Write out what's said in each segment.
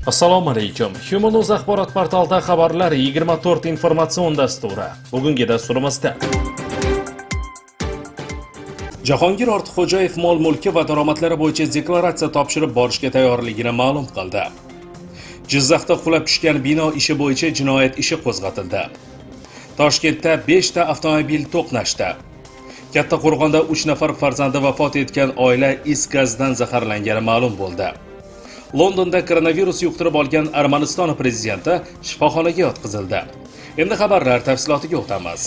Assalomu alaykum. Human.uz axborot portalida xabarlar 24 informatsion dasturi. Bugungi dasturimizda Jahongir Ortiqxo'jayev mol-mulki va daromadlari bo'yicha deklaratsiya topshirib borishga tayyorligini ma'lum qildi. Jizzaxda qulab tushgan bino ishi bo'yicha jinoyat ishi qo'zg'atildi. Toshkentda 5 ta avtomobil to'qnashdi. Kattaqo'rg'onda 3 nafar farzandi vafot etgan oila is gazdan zaharlangani ma'lum bo'ldi. Londonda koronavirus yuqtirib olgan Armaniston prezidenti shifoxonaga yotqizildi. Endi xabarlar tafsilotiga o'tamiz.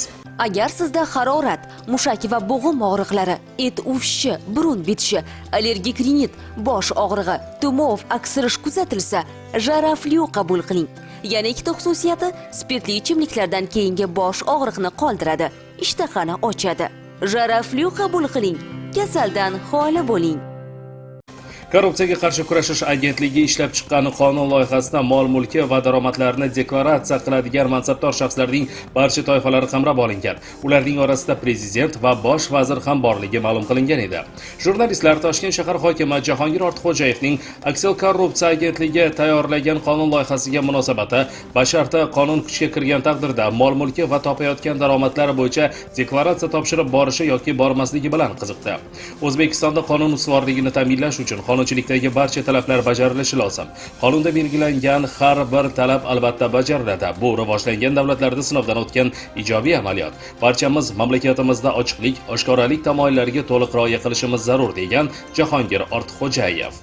Agar sizda harorat, mushak va bo'g'im og'riqlari, et uvishi, burun bitishi, allergik rinit, bosh og'rig'i, tumov, aksirish kuzatilsa, Jaraflyu qabul qiling. Yana ikkita xususiyati spirtli ichimliklardan keyingi bosh og'riqni qoldiradi, ishtahani ochadi. Jaraflyu qabul qiling, kasaldan xoli bo'ling. Korrupsiyaga qarshi kurashish agentligi ishlab chiqqan qonun loyihasida mol-mulki va daromadlarini deklaratsiya qiladigan mansabdor shaxslarning barcha toifalari qamrab olingan. Ularning orasida prezident va bosh vazir ham borligi ma'lum qilingan edi. Jurnalistlar Toshkent shahar hokimi Jahongir Ortiqxo'jayevning Aksel korrupsiya agentligi tayyorlagan qonun loyihasiga munosabati basharti qonun kuchga kirgan taqdirda mol-mulki va topayotgan daromadlari bo'yicha deklaratsiya topshirib borishi yoki bormasligi bilan qiziqdi. O'zbekistonda qonun ustuvorligini ta'minlash uchun qonunchilikdagi barcha talablar bajarilishi lozim. Qonunda belgilangan har bir talab albatta bajariladi. Bu rivojlangan davlatlarda sinovdan o'tgan ijobiy amaliyot. Barchamiz mamlakatimizda ochiqlik, oshkoralik tamoyillariga to'liq rioya qilishimiz zarur, degan Jahongir Ortiqxo'jayev.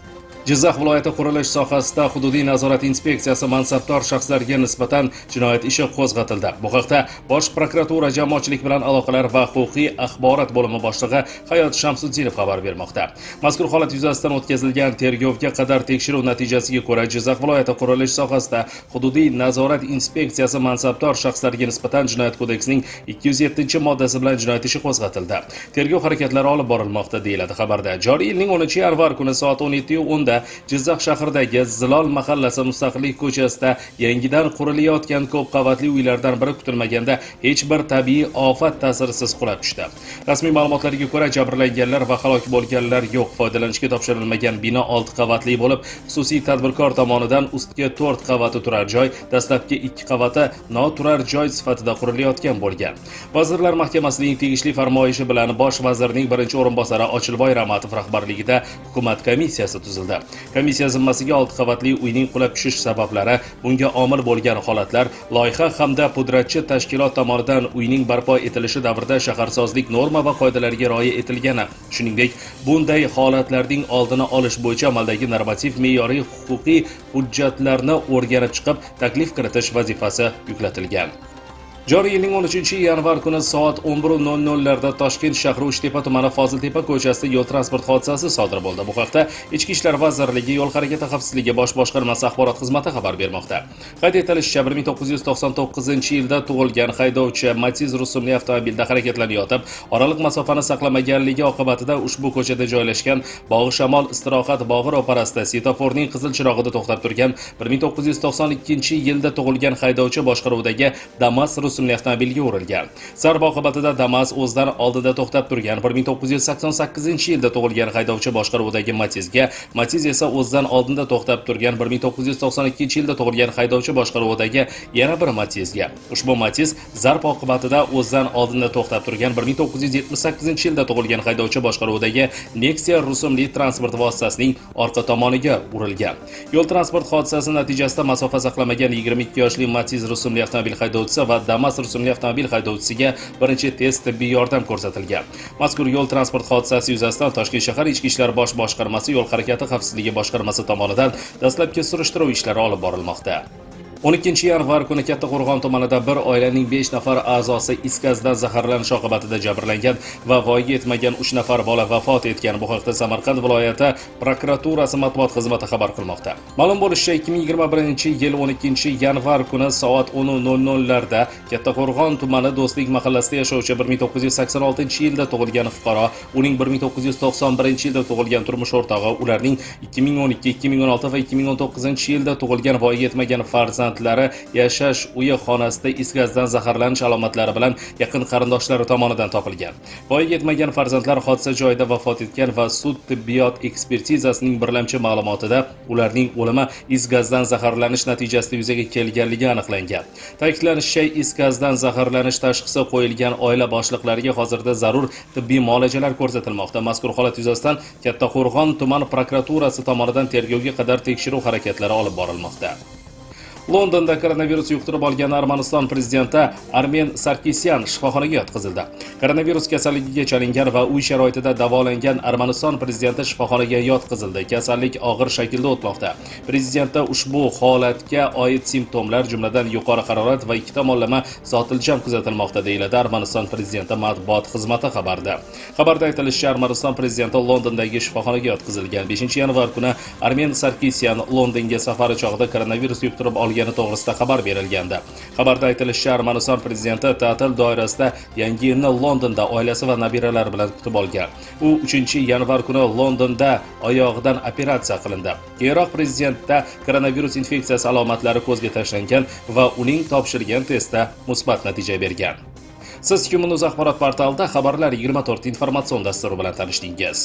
Jizzax viloyati qurilish sohasida hududiy nazorat inspeksiyasi mansabdor shaxslarga nisbatan jinoyat ishi qo'zg'atildi. Bu haqda Bosh prokuratura jamoatchilik bilan aloqalar va huquqiy axborot bo'limi boshlig'i Hayot Shamsuddinov xabar bermoqda. Mazkur holat yuzasidan o'tkazilgan tergovga qadar tekshiruv natijasiga ko'ra Jizzax viloyati qurilish sohasida hududiy nazorat inspeksiyasi mansabdor shaxslarga nisbatan jinoyat kodeksining 207-moddasi bilan jinoyat ishi qo'zg'atildi. Tergov harakatlari olib borilmoqda, deyiladi xabarda. Joriy yilning 10-yanvar kuni soat 17:10 Jizzax shahridagi Zilol mahallasi Mustaqillik ko'chasida yangidan qurilayotgan ko'p qavatli uylardan biri kutilmaganda hech bir tabiiy ofat ta'sirisiz qulab tushdi. Rasmiy ma'lumotlarga ko'ra jabrlanganlar va halok bo'lganlar yo'q. Foydalanishga topshirilmagan bino 6 qavatli bo'lib, xususiy tadbirkor tomonidan ustki 4 qavati turar joy, dastlabki 2 qavati noturar joy sifatida qurilayotgan bo'lgan. Vazirlar Mahkamasining tegishli farmoyishi bilan Bosh vazirning birinchi o'rinbosari Ochilboy Ramatov rahbarligida hukumat komissiyasi tuzildi. Komissiya zimmasiga 6 qavatli uyning qulab tushish sabablari, bunga omil bo'lgan holatlar, loyiha hamda pudratchi tashkilot tomonidan uyning barpo etilishi davrida shaharsozlik norma va qoidalariga rioya etilgani, shuningdek, bunday holatlarning oldini olish bo'yicha amaldagi normativ me'yoriy huquqiy hujjatlarni o'rganib chiqib, taklif kiritish vazifasi yuklatilgan. Joriy yilning 13-yanvar kuni soat 11:00 larda Toshkent shahri Uchtepa tumani Foziltepa ko'chasida yo'l transport hodisasi sodir bo'ldi. Bu haqda Ichki ishlar vazirligi Yo'l harakati xavfsizligi bosh boshqarmasi axborot xizmati xabar bermoqda. Qayd etilishicha, 1999-yilda tug'ilgan haydovchi Matiz rusumli avtomobilda harakatlanayotib, oraliq masofani saqlamaganligi oqibatida ushbu ko'chada joylashgan Bog'i Shamol istirohat bog'i ro'parasida svetoforning qizil chirog'ida to'xtab turgan 1992-yilda tug'ilgan haydovchi boshqaruvidagi Damas rusumli avtomobilga urilgan. Zarba oqibatida Damas o'zidan oldida to'xtab turgan 1988-yilda tug'ilgan haydovchi boshqaruvidagi Matizga, Matiz esa o'zidan oldinda to'xtab turgan 1992-yilda tug'ilgan haydovchi boshqaruvidagi yana bir Matizga. Ushbu Matiz zarba oqibatida o'zidan oldinda to'xtab turgan 1978-yilda tug'ilgan haydovchi boshqaruvidagi Nexia rusumli transport vositasining orqa tomoniga urilgan. Yo'l transport hodisasi natijasida masofa saqlamagan 22 yoshli Matiz rusumli avtomobil haydovchisi va Damas rusumli avtomobil haydovchisiga birinchi tez tibbiy yordam ko'rsatilgan. Mazkur yo'l transport hodisasi yuzasidan Toshkent shahar Ichki ishlar bosh boshqarmasi Yo'l harakati xavfsizligi boshqarmasi tomonidan dastlabki surishtiruv ishlari olib borilmoqda. 12-yanvar kuni Kattaqo'rg'on tumanida bir oilaning 5 nafar a'zosi is gazdan zaharlanish oqibatida jabrlangan va voyaga yetmagan 3 nafar bola vafot etgan. Bu haqda Samarqand viloyati prokuraturasi matbuot xizmati xabar qilmoqda. Ma'lum bo'lishicha, 2021-yil 12-yanvar kuni soat 10:00 larda Kattaqo'rg'on tumani Do'stlik mahallasida yashovchi 1986-yilda tug'ilgan fuqaro, uning 1991-yilda tug'ilgan turmush o'rtog'i, ularning 2012, 2016 va 2019-yilda tug'ilgan voyaga yetmagan farzand farzandlari yashash uyi xonasida is gazdan zaharlanish alomatlari bilan yaqin qarindoshlari tomonidan topilgan. Voyaga yetmagan farzandlar hodisa joyida vafot etgan va sud tibbiyot ekspertizasining birlamchi ma'lumotida ularning o'limi is gazdan zaharlanish natijasida yuzaga kelganligi aniqlangan. Ta'kidlanishicha, is gazdan zaharlanish tashxisi qo'yilgan oila boshliqlariga hozirda zarur tibbiy muolajalar ko'rsatilmoqda. Mazkur holat yuzasidan Kattaqo'rg'on tuman prokuraturasi tomonidan tergovga qadar tekshiruv harakatlari olib borilmoqda. Londonda koronavirus yuqtirib olgan Armaniston prezidenti Armen Sarkisyan shifoxonaga yotqizildi. Koronavirus kasalligiga chalingan va uy sharoitida davolangan Armaniston prezidenti shifoxonaga yotqizildi. Kasallik og'ir shaklda o'tmoqda. Prezidentda ushbu holatga oid simptomlar, jumladan yuqori harorat va ikki tomonlama zotiljam kuzatilmoqda, deyiladi Armaniston prezidenti matbuot xizmati xabarda. Xabarda aytilishicha, Armaniston prezidenti Londondagi shifoxonaga yotqizilgan. 5-yanvar kuni Armen Sarkisyan Londonga safari chog'ida koronavirus yuqtirib olgan to'g'risida xabar berilgandi. Xabarda aytilishicha, Armaniston prezidenti ta'til doirasida Yangi yilni Londonda oilasi va nabiralari bilan kutib olgan. U 3-yanvar kuni Londonda oyog'idan operatsiya qilindi. Keyinroq prezidentda koronavirus infeksiyasi alomatlari ko'zga tashlangan va uning topshirgan testda musbat natija bergan. Siz Human News axborot portalida xabarlar 24 informatsion dasturi bilan tanishdingiz.